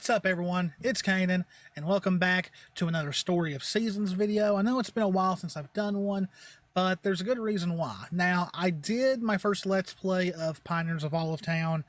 What's up, everyone? It's Cannan, and welcome back to another Story of Seasons video. I know it's been a while since I've done one, but there's a good reason why. Now, I did my first Let's Play of Pioneers of Olive Town,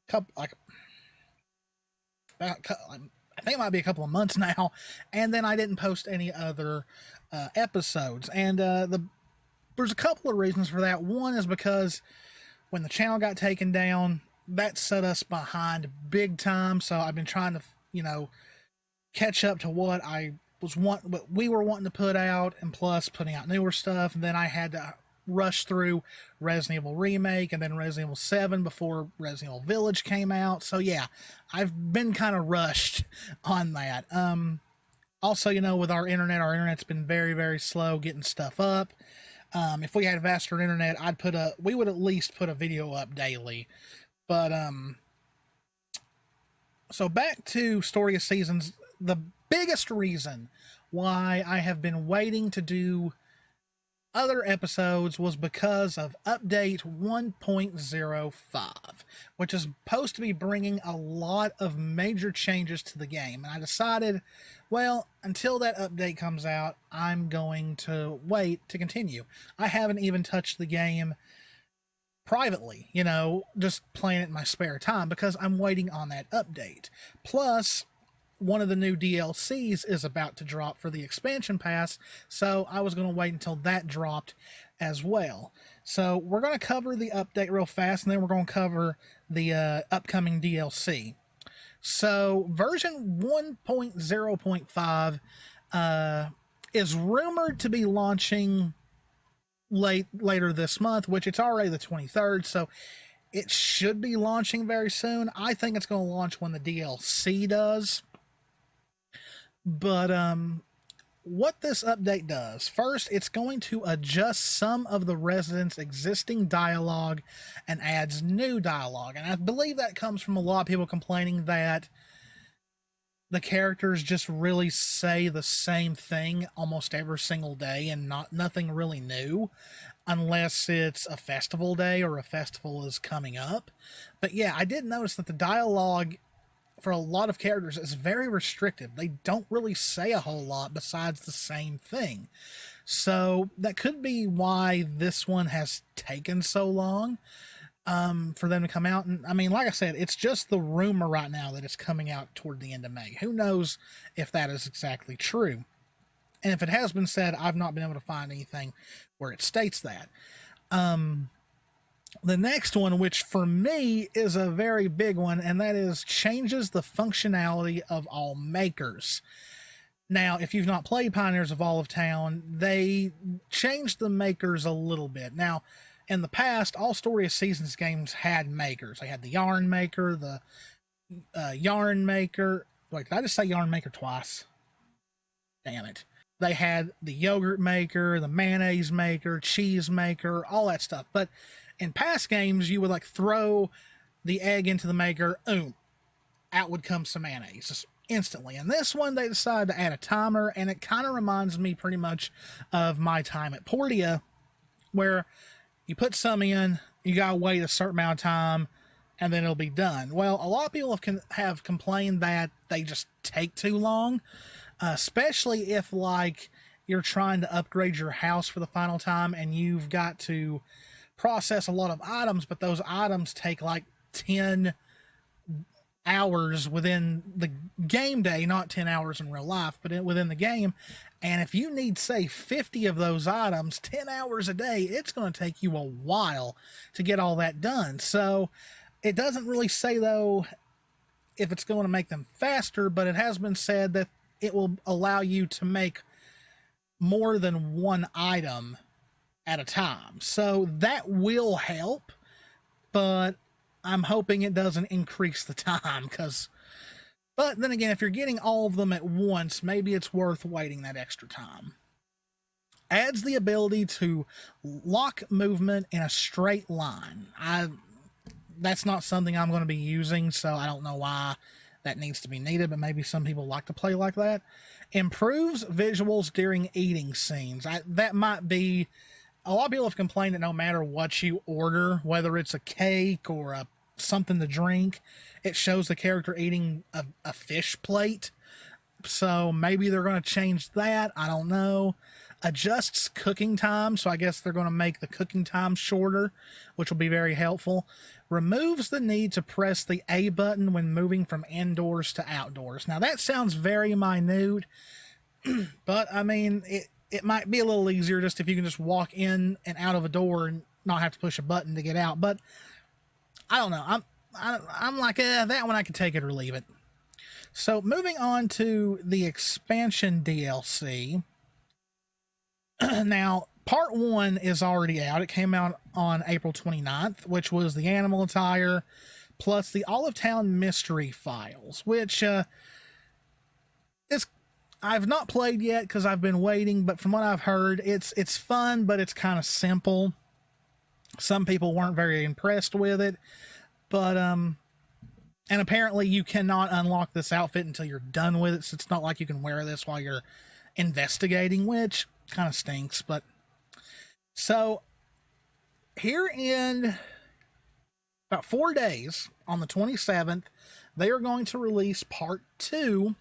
I think it might be a couple of months now, and then I didn't post any other episodes. And there's a couple of reasons for that. One is because when the channel got taken down, that set us behind big time. So I've been trying to, catch up to what we were wanting to put out, and plus putting out newer stuff. And then I had to rush through Resident Evil Remake and then Resident Evil 7 before Resident Evil Village came out. So yeah, I've been kind of rushed on that. Also, with our internet's been very, very slow getting stuff up. If we had faster internet, we would at least put a video up daily. But, so back to Story of Seasons. The biggest reason why I have been waiting to do other episodes was because of update 1.05, which is supposed to be bringing a lot of major changes to the game. And I decided, well, until that update comes out, I'm going to wait to continue. I haven't even touched the game privately, just playing it in my spare time because I'm waiting on that update. Plus, one of the new DLCs is about to drop for the expansion pass, so I was going to wait until that dropped as well. So we're going to cover the update real fast, and then we're going to cover the upcoming DLC. So version 1.0.5 is rumored to be launching later this month, which it's already the 23rd, so it should be launching very soon. I think it's going to launch when the DLC does. But what this update does, first, it's going to adjust some of the residents' existing dialogue and adds new dialogue. And I believe that comes from a lot of people complaining that the characters just really say the same thing almost every single day and nothing really new, unless it's a festival day or a festival is coming up. But yeah, I did notice that the dialogue for a lot of characters is very restrictive. They don't really say a whole lot besides the same thing. So that could be why this one has taken so long for them to come out. And I mean, like I said, it's just the rumor right now that it's coming out toward the end of May. Who knows if that is exactly true? And if it has been said, I've not been able to find anything where it states that. The next one, which for me is a very big one, and that is changes the functionality of all makers. Now, if you've not played Pioneers of Olive Town, they changed the makers a little bit. Now, in the past, all Story of Seasons games had makers. They had the yarn maker, the yarn maker. Wait, did I just say yarn maker twice? Damn it. They had the yogurt maker, the mayonnaise maker, cheese maker, all that stuff. But in past games, you would throw the egg into the maker, out would come some mayonnaise just instantly. And this one, they decided to add a timer, and it kind of reminds me pretty much of my time at Portia, where you put some in, you gotta wait a certain amount of time, and then it'll be done. Well, a lot of people have complained that they just take too long, especially if, you're trying to upgrade your house for the final time, and you've got to process a lot of items, but those items take 10 hours within the game day, not 10 hours in real life, but within the game. And if you need, say, 50 of those items, 10 hours a day, it's going to take you a while to get all that done. So it doesn't really say, though, if it's going to make them faster, but it has been said that it will allow you to make more than one item at a time. So that will help, but I'm hoping it doesn't increase the time, but then again, if you're getting all of them at once, maybe it's worth waiting that extra time. Adds the ability to lock movement in a straight line. That's not something I'm going to be using, so I don't know why that needs to be needed, but maybe some people like to play like that. Improves visuals during eating scenes. That might be... A lot of people have complained that no matter what you order, whether it's a cake or a something to drink. It shows the character eating a fish plate. So maybe they're going to change that. I don't know. Adjusts cooking time, so I guess they're going to make the cooking time shorter, which will be very helpful. Removes the need to press the A button when moving from indoors to outdoors. Now that sounds very minute, but I mean, it might be a little easier just if you can just walk in and out of a door and not have to push a button to get out. But I don't know. I'm like, that one I could take it or leave it. So moving on to the expansion DLC. Now, part 1 is already out. It came out on April 29th, which was the animal attire, plus the Olive Town mystery files, which I've not played yet because I've been waiting, but from what I've heard, it's fun, but it's kind of simple. Some people weren't very impressed with it, but and apparently you cannot unlock this outfit until you're done with it, so it's not like you can wear this while you're investigating, which kind of stinks. But so here in about 4 days, on the 27th, they are going to release part 2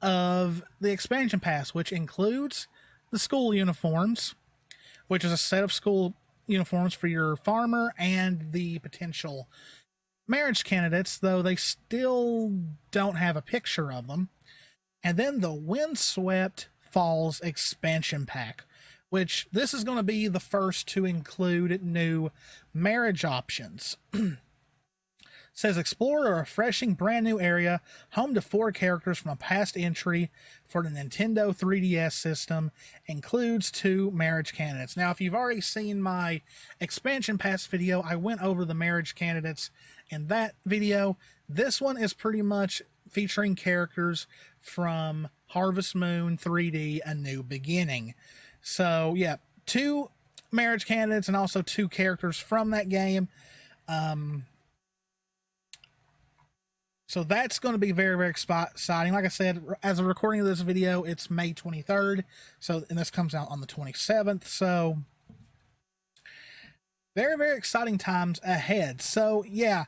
of the expansion pass, which includes the school uniforms, which is a set of school uniforms for your farmer and the potential marriage candidates, though they still don't have a picture of them. And then the Windswept Falls expansion pack, which this is going to be the first to include new marriage options. Says explore a refreshing brand new area home to 4 characters from a past entry for the Nintendo 3DS system, includes 2 marriage candidates. Now, if you've already seen my expansion pass video, I went over the marriage candidates in that video. This one is pretty much featuring characters from Harvest Moon 3D A New Beginning. So yeah, 2 marriage candidates and also 2 characters from that game. So that's going to be very, very exciting. Like I said, as a recording of this video, it's May 23rd. So, and this comes out on the 27th. So very, very exciting times ahead. So yeah,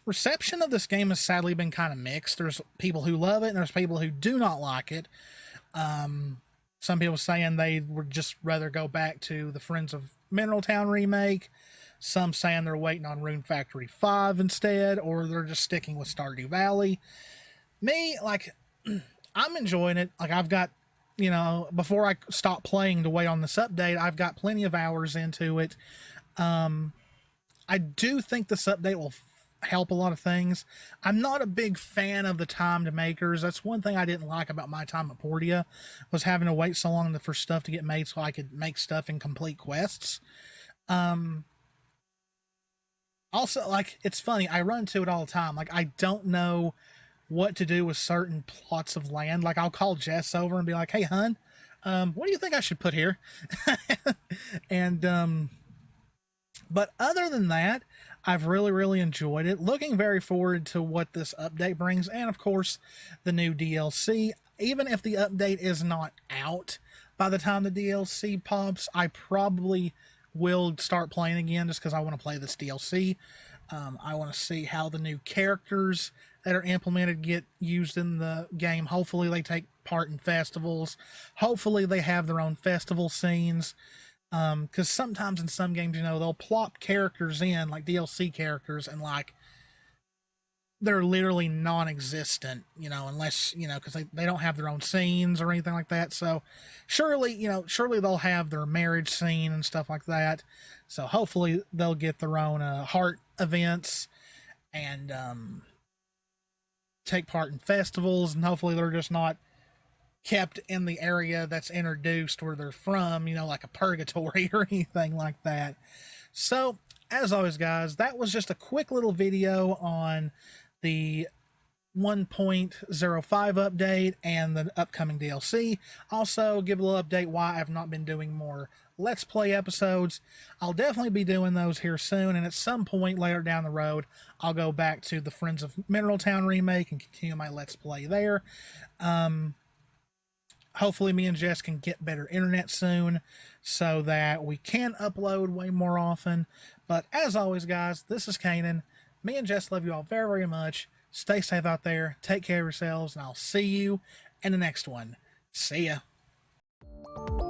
reception of this game has sadly been kind of mixed. There's people who love it and there's people who do not like it. Some people saying they would just rather go back to the Friends of Mineral Town remake. Some saying they're waiting on Rune Factory 5 instead, or they're just sticking with Stardew Valley. Me, like, I'm enjoying it. Like, I've got, you know, before I stop playing to wait on this update, I've got plenty of hours into it. I do think this update will help a lot of things. I'm not a big fan of the timed makers. That's one thing I didn't like about my time at Portia, was having to wait so long for stuff to get made so I could make stuff and complete quests. Also, like, it's funny, I run into it all the time. Like, I don't know what to do with certain plots of land. Like, I'll call Jess over and be like, hey, hun, what do you think I should put here? And, but other than that, I've really, really enjoyed it. Looking very forward to what this update brings. And, of course, the new DLC. Even if the update is not out by the time the DLC pops, I probably will start playing again just because I want to play this DLC. I want to see how the new characters that are implemented get used in the game. Hopefully they take part in festivals. Hopefully they have their own festival scenes. Because sometimes in some games, you know, they'll plop characters in, like DLC characters, and like they're literally non-existent, you know, unless, you know, because they don't have their own scenes or anything like that. So surely, you know, surely they'll have their marriage scene and stuff like that. So hopefully they'll get their own heart events and take part in festivals, and hopefully they're just not kept in the area that's introduced where they're from, you know, like a purgatory or anything like that. So as always, guys, that was just a quick little video on the 1.05 update and the upcoming DLC. Also, give a little update why I've not been doing more Let's Play episodes. I'll definitely be doing those here soon, and at some point later down the road, I'll go back to the Friends of Mineral Town remake and continue my Let's Play there. hopefully me and Jess can get better internet soon so that we can upload way more often. But as always, guys, this is Canaan. Me and Jess love you all very, very much. Stay safe out there. Take care of yourselves, and I'll see you in the next one. See ya.